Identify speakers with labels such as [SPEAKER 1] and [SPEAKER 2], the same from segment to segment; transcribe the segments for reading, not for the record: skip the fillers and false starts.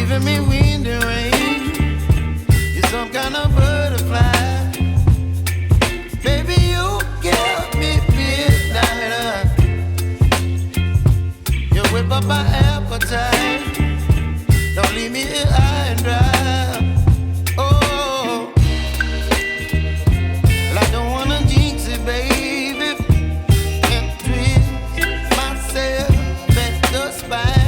[SPEAKER 1] giving me wind and rain. You're some kind of butterfly. Baby, you give me midnight. You whip up my appetite. Don't leave me here high and dry. Oh, well, I don't wanna jinx it, baby, and twist myself at the spine.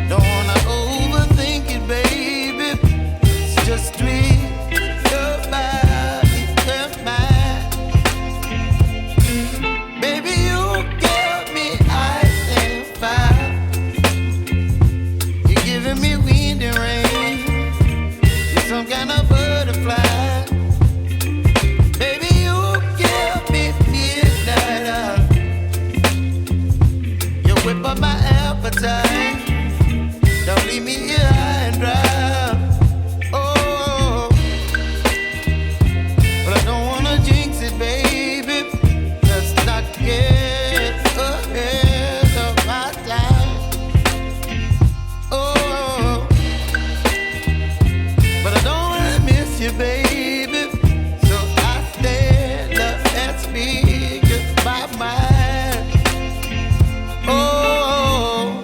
[SPEAKER 1] Don't wanna overthink it, baby. It's just twist your body and mine. Baby, you give me ice and fire. You're giving me wind and rain. You're some kind of butterfly. Baby, you give me midnight. You whip up my appetite. Don't leave me here high and dry. Oh, but I don't wanna jinx it, baby. Let's not get ahead of my time. Oh, but I don't wanna miss you, baby. So I stand up and speak my mind. Oh.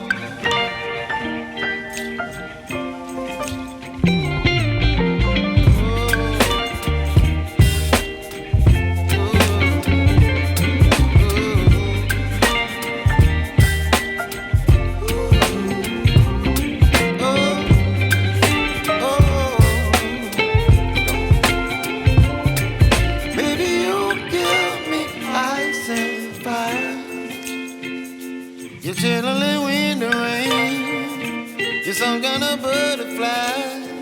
[SPEAKER 1] Baby, you give me ice and fire. You're chilling in wind and rain. You're some kind of butterfly.